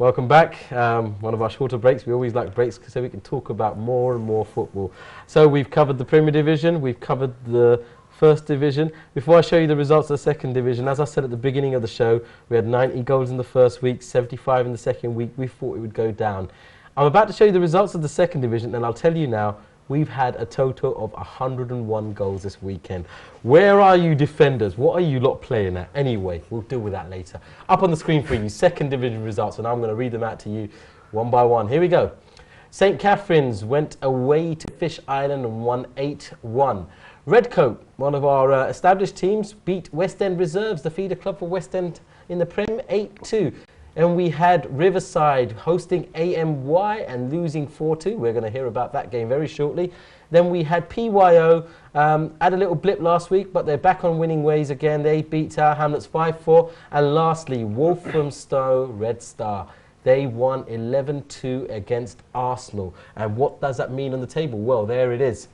Welcome back. One of our shorter breaks. We always like breaks so we can talk about more and more football. So we've covered the Premier Division, we've covered the First Division. Before I show you the results of the Second Division, as I said at the beginning of the show, we had 90 goals in the first week, 75 in the second week. We thought it would go down. I'm about to show you the results of the Second Division, and I'll tell you now, we've had a total of 101 goals this weekend. Where are you defenders? What are you lot playing at? Anyway, we'll deal with that later. Up on the screen for you, Second Division results, and I'm going to read them out to you one by one. Here we go. St Catherine's went away to Fish Island and won 8-1. Redcoat, one of our established teams, beat West End Reserves, the feeder club for West End in the Prem, 8-2. And we had Riverside hosting AMY and losing 4-2. We're going to hear about that game very shortly. Then we had PYO, had a little blip last week, but they're back on winning ways again. They beat Tower Hamlets 5-4. And lastly, Walthamstow Red Star. They won 11-2 against Arsenal. And what does that mean on the table? Well, there it is.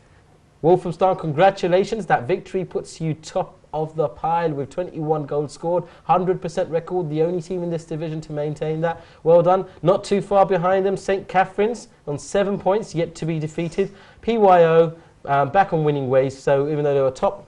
Walthamstow, congratulations. That victory puts you top of the pile with 21 goals scored, 100% record, the only team in this division to maintain that. Well done. Not too far behind them, St Catherine's on 7 points, yet to be defeated. PYO back on winning ways, so even though they were top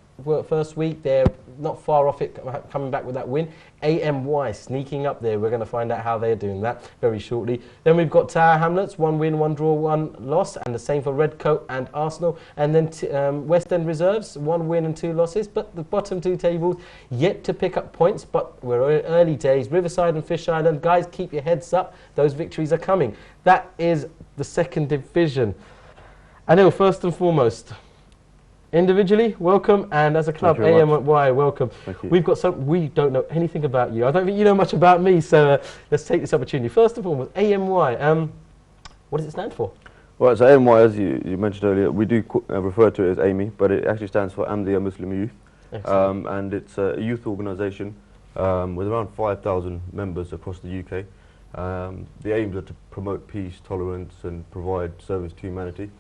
first week, they're not far off it, coming back with that win. AMY sneaking up there. We're going to find out how they're doing that very shortly. Then we've got Tower Hamlets, 1 win, 1 draw, 1 loss, and the same for Redcoat and Arsenal. And then West End Reserves, 1 win and 2 losses. But the bottom 2 tables yet to pick up points, but we're early days. Riverside and Fish Island, guys, keep your heads up. Those victories are coming. That is the Second Division. Anil, first and foremost, individually, welcome, and as a club, AMY, welcome. We've got we don't know anything about you. I don't think you know much about me, so let's take this opportunity. First and foremost, AMY, what does it stand for? Well, so AMY, as you mentioned earlier, we do refer to it as AMY, but it actually stands for Ahmadiyya Muslim Youth. And it's a youth organisation with around 5,000 members across the UK. The aims are to promote peace, tolerance, and provide service to humanity.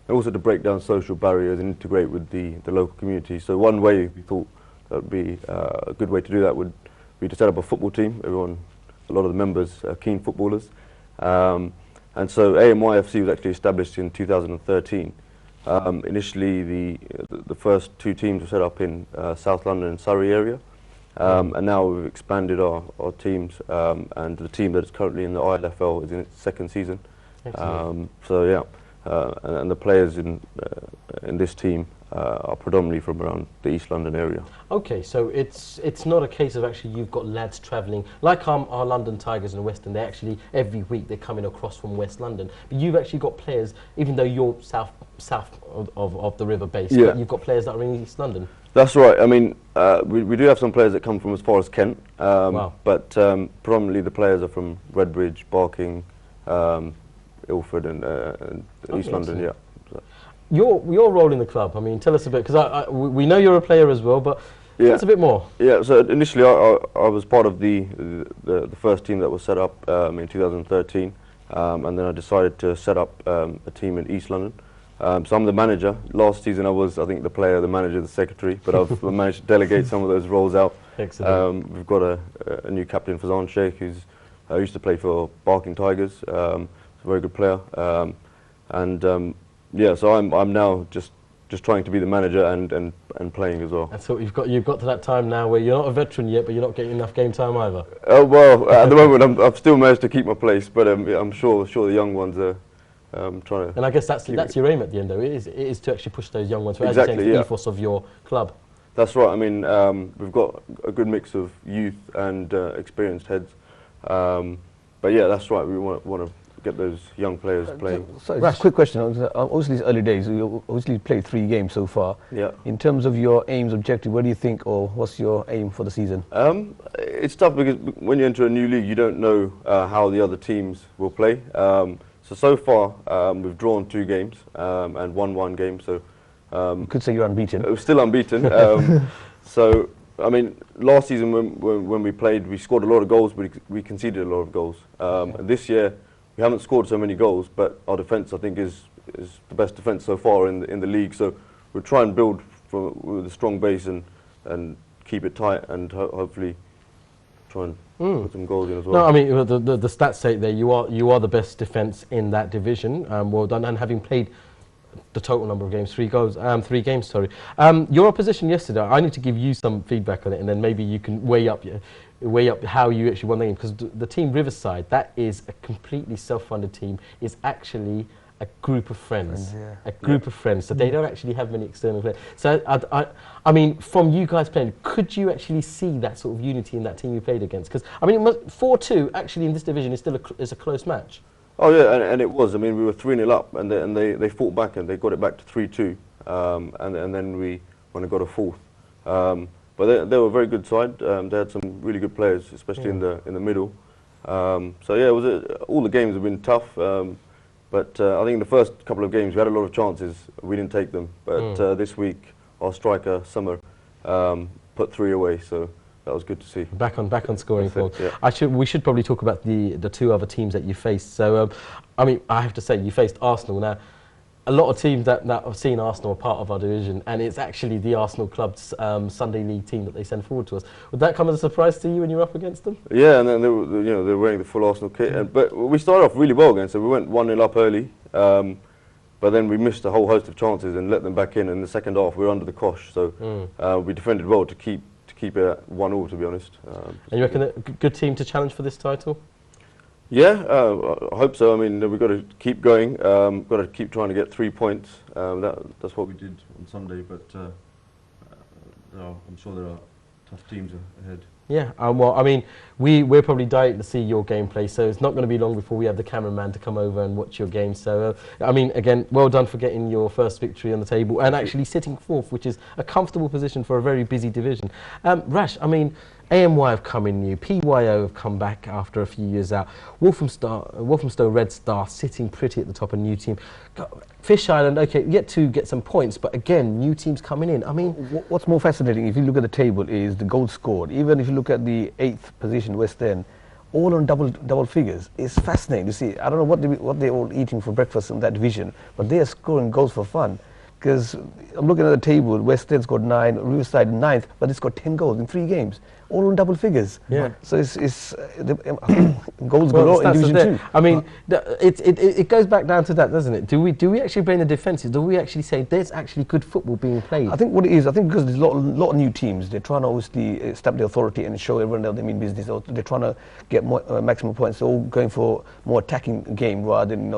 And also to break down social barriers and integrate with the local community. So one way we thought that would be a good way to do that would be to set up a football team. A lot of the members are keen footballers. And so AMYFC was actually established in 2013. Initially, the first 2 teams were set up in South London and Surrey area. And now we've expanded our teams, and the team that is currently in the ILFL is in its 2nd season. So yeah. And the players in this team are predominantly from around the East London area. Okay, so it's not a case of actually you've got lads travelling like our London Tigers and West End. They actually every week they're coming across from West London. But you've actually got players, even though you're south of the river base, but you've got players that are in East London. That's right. I mean, we do have some players that come from as far as Kent, but predominantly the players are from Redbridge, Barking, Ilfl and East London, yeah. So. Your role in the club, I mean, tell us a bit, because we know you're a player as well, but tell us a bit more. Yeah, so initially I was part of the first team that was set up in 2013, and then I decided to set up a team in East London. So I'm the manager. Last season I was, I think, the player, the manager, the secretary, but I've managed to delegate some of those roles out. Excellent. We've got a new captain, Fazan Sheikh, who's used to play for Barking Tigers. A very good player, yeah. So I'm now just trying to be the manager and playing as well. And so you've got to that time now where you're not a veteran yet, but you're not getting enough game time either. Well, at the moment I've still managed to keep my place, but I'm sure the young ones are trying to. And I guess that's your aim at the end, though. It is to actually push those young ones. Exactly. As you say, the ethos of your club. That's right. I mean, we've got a good mix of youth and experienced heads. But yeah, that's right. We want to get those young players playing. So just a quick question. Obviously it's early days. You obviously played 3 games so far. Yeah. In terms of your aims, objective, what do you think, or what's your aim for the season? It's tough because when you enter a new league, you don't know how the other teams will play. So far we've drawn 2 games and won 1 game. So you could say you're unbeaten. We're still unbeaten. So I mean, last season when we played, we scored a lot of goals, but we conceded a lot of goals. And this year, we haven't scored so many goals, but our defence, I think, is the best defence so far in the league. So we'll try and build with a strong base and keep it tight, and hopefully try and put some goals in as well. No, I mean the stats say there you are the best defence in that division. Well done, and having played the total number of games, 3 games. Sorry. Your opposition yesterday. I need to give you some feedback on it, and then maybe you can weigh up how you actually won the game. Because the team Riverside, that is a completely self-funded team, is actually a group of friends, a group of friends. So they don't actually have many external players. So I mean, from you guys playing, could you actually see that sort of unity in that team you played against? Because I mean, 4-2 actually in this division is still a close match. Oh yeah, and it was. I mean, we were 3-0 up, and they fought back, and they got it back to 3-2, and then we got a fourth. But they were a very good side. They had some really good players, especially in the middle. So yeah, all the games have been tough. But I think in the first couple of games we had a lot of chances. We didn't take them. But this week our striker Summer put 3 away. So that was good to see. Back on scoring form. Yeah. We should probably talk about the 2 other teams that you faced. So I mean, I have to say you faced Arsenal. Now, a lot of teams that have seen Arsenal are part of our division, and it's actually the Arsenal club's Sunday League team that they send forward to us. Would that come as a surprise to you when you're up against them? Yeah, and then they were wearing the full Arsenal kit. But we started off really well against them. We went 1-0 up early, but then we missed a whole host of chances and let them back in. In the second half, we were under the cosh, so we defended well to keep it at 1-1, to be honest. And you reckon a good team to challenge for this title? Yeah, I hope so. I mean, we've got to keep going. Got to keep trying to get 3 points. That's what we did on Sunday. But I'm sure there are tough teams ahead. Yeah, well, I mean, we're probably dying to see your gameplay, so it's not going to be long before we have the cameraman to come over and watch your game. So, I mean, again, well done for getting your first victory on the table and actually sitting 4th, which is a comfortable position for a very busy division. Rash, I mean, AMY have come in new, PYO have come back after a few years out, Walthamstow Red Star sitting pretty at the top, a new team. Fish Island, okay, yet to get some points, but again, new teams coming in. I mean, what's more fascinating, if you look at the table, is the goals scored. Even if you look at the 8th position, West End, all on double figures. It's fascinating to see. I don't know what they're all eating for breakfast in that division, but they are scoring goals for fun. Because I'm looking at the table, West End's got 9, Riverside 9th, but it's got 10 goals in 3 games, all in double figures. Yeah. So it's goals galore in Division 2. I mean, it goes back down to that, doesn't it? Do we actually blame the defences? Do we actually say there's actually good football being played? I think what it is, I think because there's a lot of new teams, they're trying to obviously stamp their authority and show everyone that they mean business. Or they're trying to get more, maximum points. They're all going for more attacking game rather than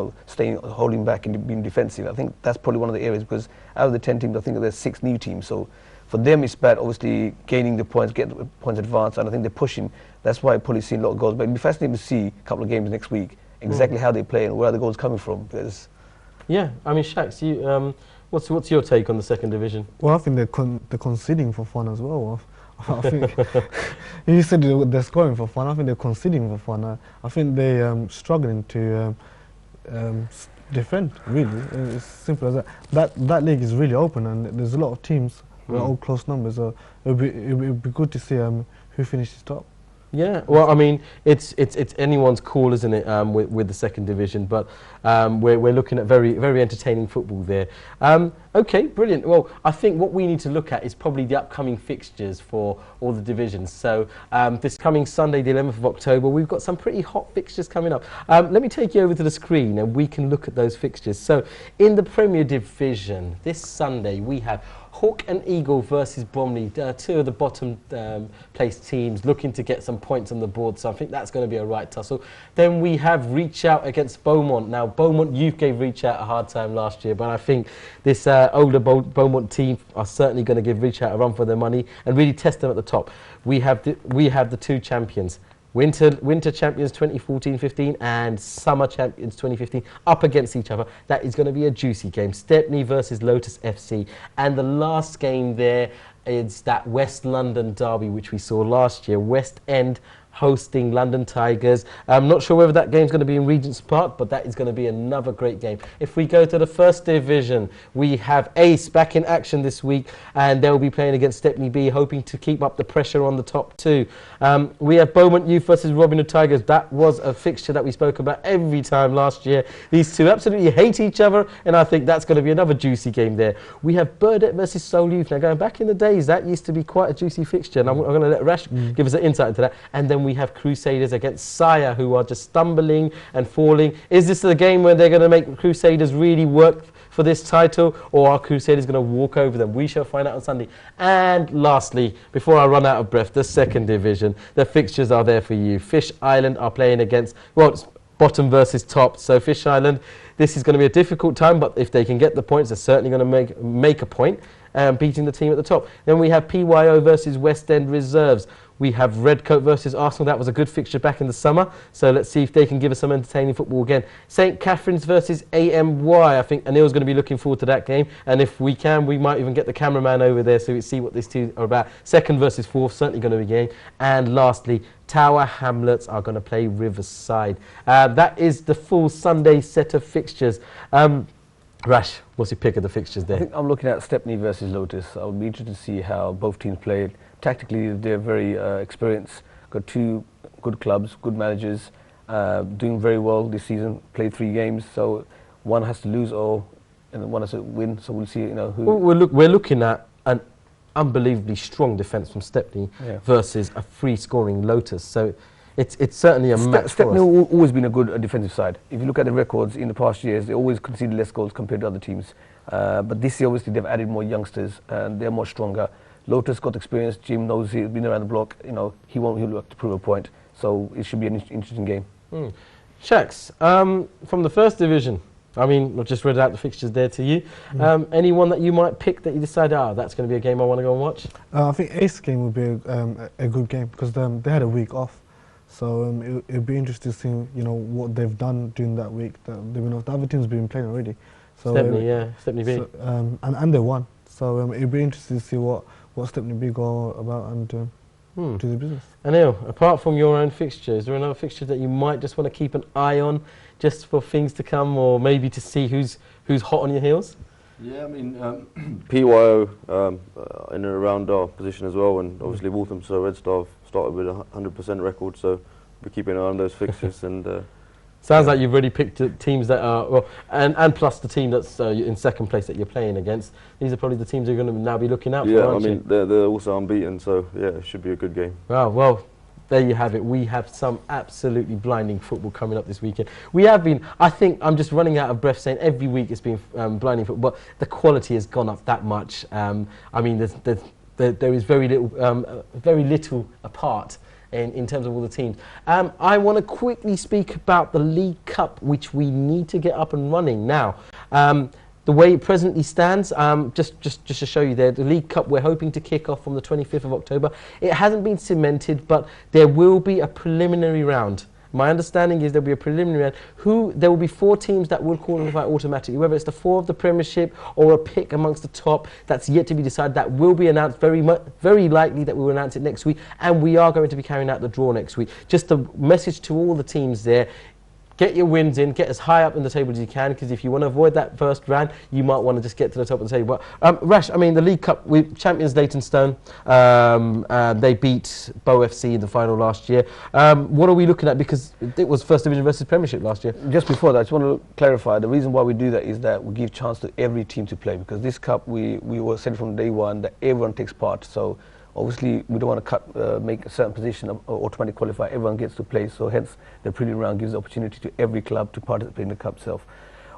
holding back and being defensive. I think that's probably one of the areas, because out of the 10 teams, I think there's 6 new teams. So for them, it's bad, obviously, gaining the points, get the points advanced, and I think they're pushing. That's why I've probably seen a lot of goals. But it'll be fascinating to see a couple of games next week, exactly how they play and where the goals coming from. Because yeah, I mean, Shax, what's your take on the 2nd division? Well, I think they're conceding for fun as well. I think you said they're scoring for fun. I think they're conceding for fun. I think they're struggling to defend. Really, it's simple as that. That league is really open, and there's a lot of teams. We're all close numbers, so it'll be good to see who finishes top. Yeah, well, I mean, it's anyone's call, isn't it, with the 2nd division? But we're looking at very entertaining football there. Okay, brilliant. Well, I think what we need to look at is probably the upcoming fixtures for all the divisions. So this coming Sunday, the 11th of October, we've got some pretty hot fixtures coming up. Let me take you over to the screen and we can look at those fixtures. So in the Premier Division, this Sunday we have Hawk and Eagle versus Bromley, 2 of the bottom placed teams looking to get some points on the board, so I think that's going to be a right tussle. Then we have Reach Out against Beaumont. Now, Beaumont Youth gave Reach Out a hard time last year, but I think this older Beaumont team are certainly going to give Reach Out a run for their money and really test them at the top. We have the 2 champions. Winter champions 2014-15 and summer champions 2015 up against each other. That is going to be a juicy game. Stepney versus Lotus FC. And the last game there is that West London derby which we saw last year. West End hosting London Tigers. I'm not sure whether that game's going to be in Regent's Park, but that is going to be another great game. If we go to the 1st division, we have Ace back in action this week, and they'll be playing against Stepney B, hoping to keep up the pressure on the top 2. We have Beaumont Youth versus Robin Hood Tigers. That was a fixture that we spoke about every time last year. These 2 absolutely hate each other, and I think that's going to be another juicy game there. We have Burdett versus Seoul Youth. Now, going back in the days, that used to be quite a juicy fixture, and I'm going to let Rash give us an insight into that. And then Then we have Crusaders against Sire, who are just stumbling and falling. Is this the game where they're going to make Crusaders really work for this title, or are Crusaders going to walk over them? We shall find out on Sunday. And lastly, before I run out of breath, the second division, the fixtures are there for you. Fish Island are playing against, well, it's bottom versus top. So Fish Island, this is going to be a difficult time, but if they can get the points, they're certainly going to make a point, beating the team at the top. Then we have PYO versus West End Reserves. We have Redcoat versus Arsenal. That was a good fixture back in the summer. So let's see if they can give us some entertaining football again. St. Catherine's versus AMY. I think Anil's going to be looking forward to that game. And if we can, we might even get the cameraman over there so we see what these two are about. Second versus fourth, certainly going to be a game. And lastly, Tower Hamlets are going to play Riverside. That is the full Sunday set of fixtures. Rash, what's your pick of the fixtures there? I think I'm looking at Stepney versus Lotus. I would be interested to see how both teams played. Tactically, they're very experienced. Got two good clubs, good managers, doing very well this season. Played 3 games, so one has to lose and one has to win. So we'll see. You know who. Well, we're looking at an unbelievably strong defence from Stepney versus a free-scoring Lotus. So it's certainly a match Stepney for us. always been a good defensive side. If you look at the records in the past years, they always conceded less goals compared to other teams. But this year, obviously, they've added more youngsters and they're more stronger. Lotus got experience. Jim knows he's been around the block. You know, he'll have to prove a point. So it should be an interesting game. Shax, from the first division, I mean, I've just read out the fixtures there to you. Anyone that you might pick that you decide, that's going to be a game I want to go and watch? I think Ace game would be a good game because they had a week off. So it'd be interesting to see, you know, what they've done during that week. They've been off. The other team's been playing already. So Stepney, Stepney B. So, and they won. So it'd be interesting to see what Stepney B go about and do the business. Anil, apart from your own fixture, is there another fixture that you might just want to keep an eye on, just for things to come, or maybe to see who's hot on your heels? Yeah, I mean, PYO in and around our position as well, and obviously Walthamstow Red Star started with a 100% record, so we're keeping an eye on those fixtures. And sounds like you've already picked teams that are, well, and plus the team that's in second place that you're playing against. These are probably the teams you're going to now be looking out for, aren't you? Yeah, I mean, they're also unbeaten, so yeah, it should be a good game. Well, there you have it. We have some absolutely blinding football coming up this weekend. We have been, I think, I'm just running out of breath saying every week it's been blinding football, but the quality has gone up that much. I mean, there is very little apart in terms of all the teams. I want to quickly speak about the League Cup, which we need to get up and running now. The way it presently stands, just to show you there, the League Cup we're hoping to kick off from the 25th of October. It hasn't been cemented, but there will be a preliminary round. My understanding is there'll be a preliminary round. There will be 4 teams that will qualify automatically, whether it's the 4 of the Premiership or a pick amongst the top. That's yet to be decided. That will be announced very likely that we will announce it next week, and we are going to be carrying out the draw next week. Just a message to all the teams there. Get your wins in, get as high up in the table as you can, because if you want to avoid that first round, you might want to just get to the top of the table. Rash, I mean, the League Cup, champions Leytonstone, they beat Bow FC in the final last year. What are we looking at? Because it was First Division versus Premiership last year. Just before that, I just want to clarify, the reason why we do that is that we give chance to every team to play, because this Cup, we were said from day one that everyone takes part. So obviously, we don't want to make a certain position automatically qualify. Everyone gets to play, so hence the preliminary round gives the opportunity to every club to participate in the Cup itself.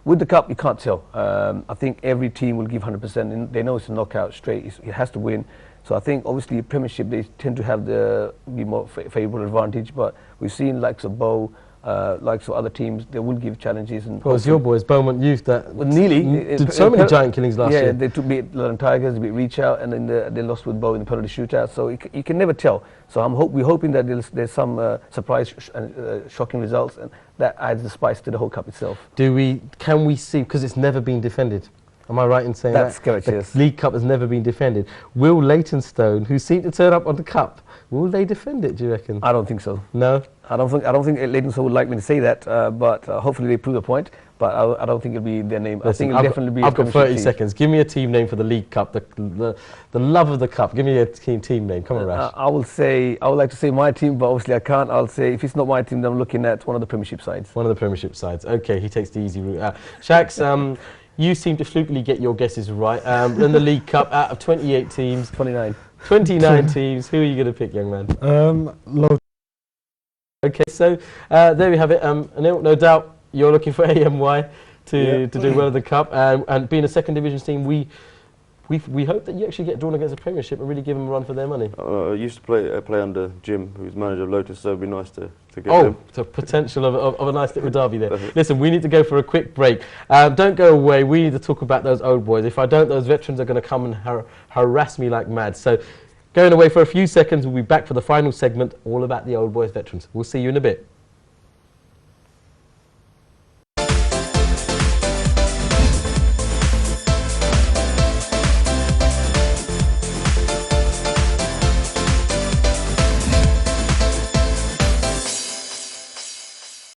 With the Cup, you can't tell. I think every team will give 100%, and they know it's a knockout straight. It has to win. So I think obviously Premiership, they tend to have the more favourable advantage, but we've seen likes of Bow, likes of other teams, they will give challenges. And well, it's your boys, Beaumont Youth, that did so many giant killings last year. Yeah, they beat London Tigers, they beat Reach Out, and then they lost with Bow in the penalty shootout. So you can never tell. So we're hoping that there's some surprise and shocking results, and that adds the spice to the whole Cup itself. Can we see, because it's never been defended? Am I right in saying that's correct, yes. The League Cup has never been defended. Will Leytonstone, who seem to turn up on the Cup, will they defend it, do you reckon? I don't think so. No? I don't think Leytonstone would like me to say that, but hopefully they prove a point. But I don't think it'll be their name. Listen, I think it'll definitely be I've got 30 team. seconds. Give me a team name for the League Cup, the love of the Cup. Give me a team name. Come on, Rash. I would like to say my team, but obviously I can't. I'll say if it's not my team, then I'm looking at one of the Premiership sides. One of the Premiership sides. Okay, he takes the easy route. Shax, you seem to flukily get your guesses right. In the League Cup, out of 28 teams, 29 teams, who are you going to pick, young man? Okay, so there we have it. Anil, no doubt you're looking for AMY to do well in the cup, and being a second division team, we hope that you actually get drawn against the Premiership and really give them a run for their money. I used to play under Jim, who's manager of Lotus, so it'd be nice to get him. Oh, so potential of a nice little derby there. Listen, we need to go for a quick break. Don't go away. We need to talk about those old boys. If I don't, those veterans are going to come and harass me like mad. So going away for a few seconds, we'll be back for the final segment, all about the old boys veterans. We'll see you in a bit.